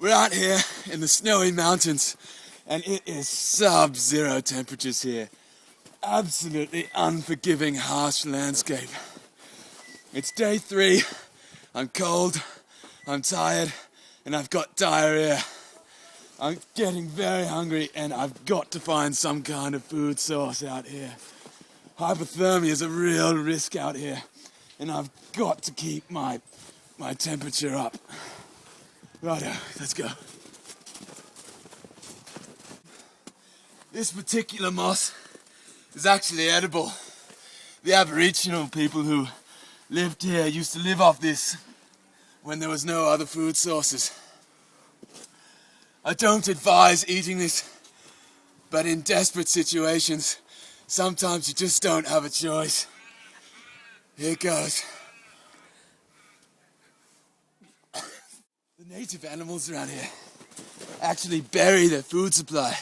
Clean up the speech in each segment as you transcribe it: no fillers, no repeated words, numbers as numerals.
We're out here in the snowy mountains, and it is sub-zero temperatures here. Absolutely unforgiving, harsh landscape. It's day 3. I'm cold, I'm tired, and I've got diarrhea. I'm getting very hungry, and I've got to find some kind of food source out here. Hypothermia is a real risk out here, and I've got to keep my temperature up. Righto, let's go. This particular moss is actually edible. The Aboriginal people who lived here used to live off this when there was no other food sources. I don't advise eating this, but in desperate situations, sometimes you just don't have a choice. Here goes. The native animals around here actually bury their food supply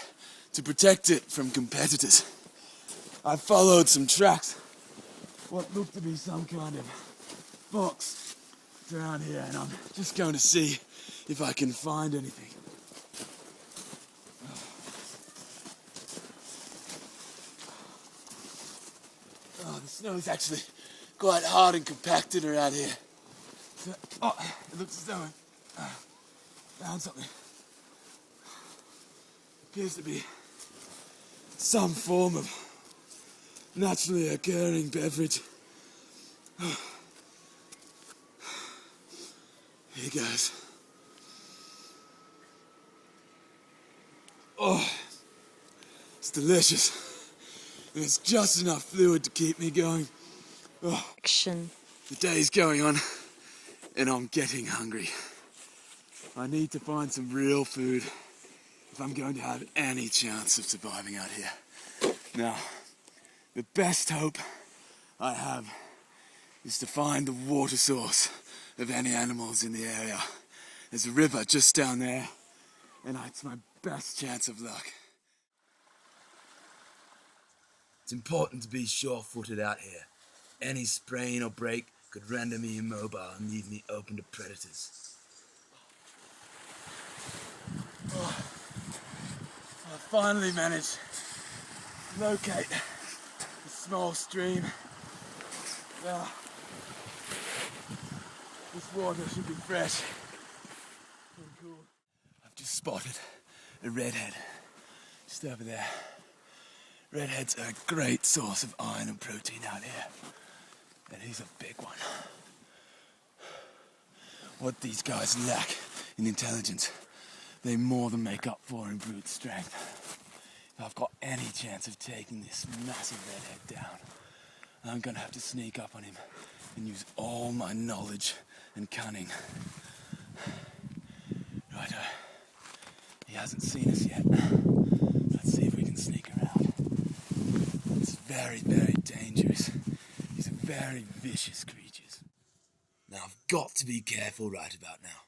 to protect it from competitors. I followed some tracks, what looked to be some kind of fox around here, and I'm just going to see if I can find anything. Oh, the snow is actually quite hard and compacted around here. So, it looks as though I found something. Appears to be some form of naturally occurring beverage. Here goes. Oh, it's delicious. And it's just enough fluid to keep me going. Oh, Action. the day's going on, and I'm getting hungry. I need to find some real food if I'm going to have any chance of surviving out here. Now, the best hope I have is to find the water source of any animals in the area. There's a river just down there, and it's my best chance of luck. It's important to be sure-footed out here. Any sprain or break could render me immobile and leave me open to predators. I finally managed to locate a small stream. This water should be fresh and cool. I've just spotted a redhead just over there. Redheads are a great source of iron and protein out here, and he's a big one. What these guys lack in intelligence, they more than make up for in brute strength. If I've got any chance of taking this massive redhead down, I'm gonna have to sneak up on him and use all my knowledge and cunning. Right, he hasn't seen us yet. Let's see if we can sneak around. It's very, very dangerous. These are very vicious creatures. Now I've got to be careful right about now.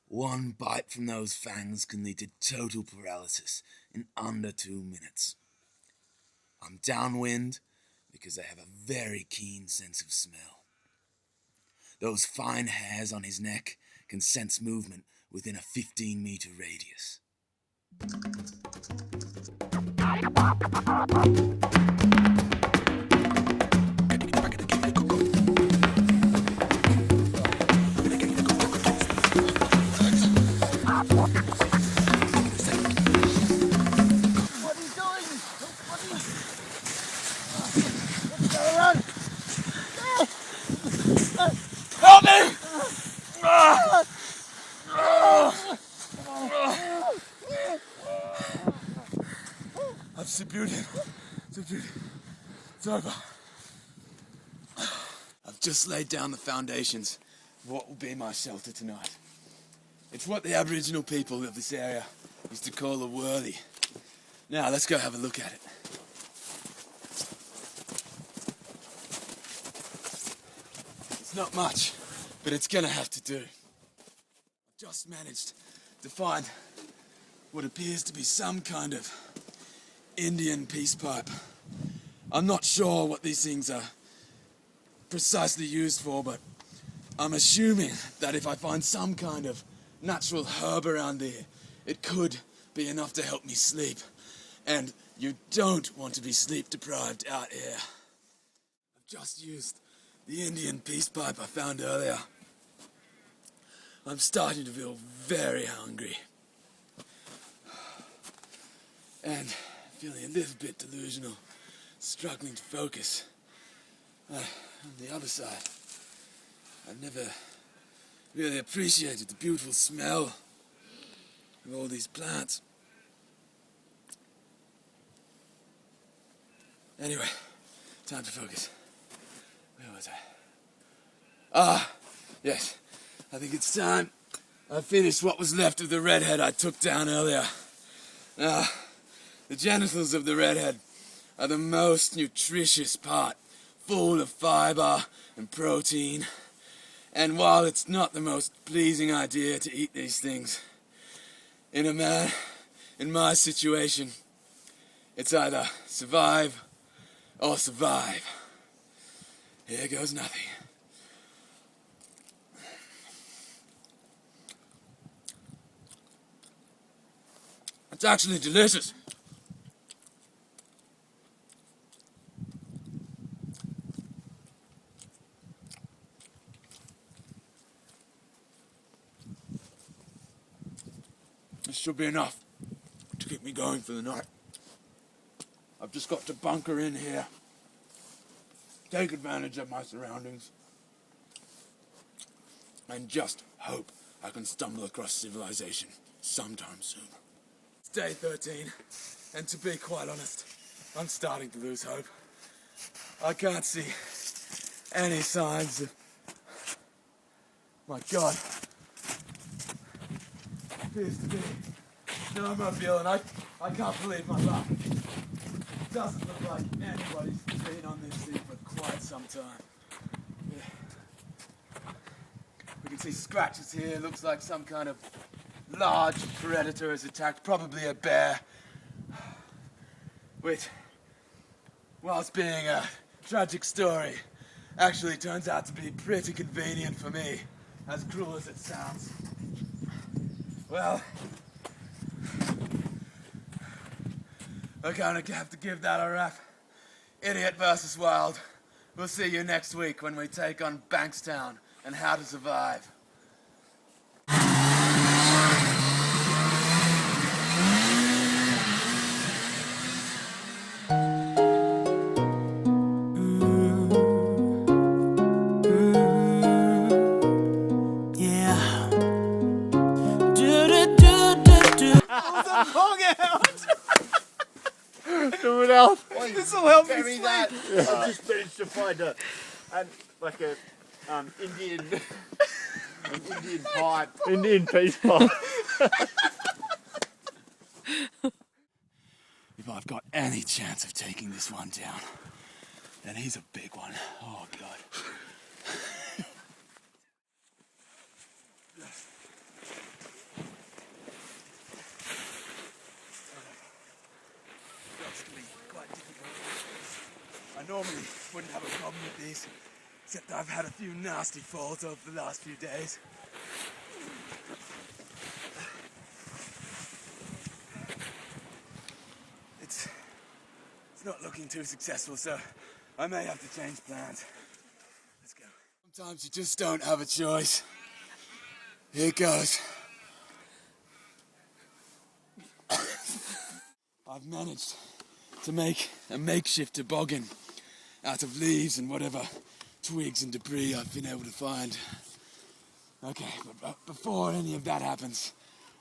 One bite from those fangs can lead to total paralysis in under 2 minutes. I'm downwind because I have a very keen sense of smell. Those fine hairs on his neck can sense movement within a 15-meter radius. Help me! I've subdued him. It's over. I've just laid down the foundations of what will be my shelter tonight. It's what the Aboriginal people of this area used to call a whirly. Now let's go have a look at it. It's not much, but it's gonna have to do. I've just managed to find what appears to be some kind of Indian peace pipe. I'm not sure what these things are precisely used for, but I'm assuming that if I find some kind of natural herb around there. It could be enough to help me sleep. And you don't want to be sleep deprived out here. I've just used the Indian peace pipe I found earlier. I'm starting to feel very hungry. And feeling a little bit delusional, struggling to focus. On the other side, I've never really appreciated the beautiful smell of all these plants. Anyway, time to focus. Where was I? Ah, yes. I think it's time I finished what was left of the redhead I took down earlier. The genitals of the redhead are the most nutritious part, full of fiber and protein. And while it's not the most pleasing idea to eat these things, in a man in my situation, it's either survive or survive. Here goes nothing. It's actually delicious. This should be enough to keep me going for the night. I've just got to bunker in here, take advantage of my surroundings, and just hope I can stumble across civilization sometime soon. It's day 13, and to be quite honest, I'm starting to lose hope. I can't see any signs of... My God. Appears to be no mobile, and I can't believe my luck. It doesn't look like anybody's been on this sea for quite some time. Yeah. We can see scratches here. Looks like some kind of large predator has attacked, probably a bear. Which, whilst being a tragic story, actually turns out to be pretty convenient for me, as cruel as it sounds. Well, I kind of have to give that a wrap. Idiot versus Wild. We'll see you next week when we take on Bankstown and How to Survive. Do it else. This will help me Bury sleep. that. I just managed to find an Indian Indian pipe. Indian peace pipe. If I've got any chance of taking this one down, then he's a big one. Oh, God. That's going to be quite difficult. I normally wouldn't have a problem with these, except I've had a few nasty falls over the last few days. It's not looking too successful, so I may have to change plans. Let's go. Sometimes you just don't have a choice. Here it goes. I've managed to make a makeshift toboggan out of leaves and whatever twigs and debris I've been able to find. Okay, but before any of that happens,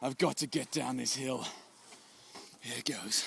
I've got to get down this hill. Here it goes.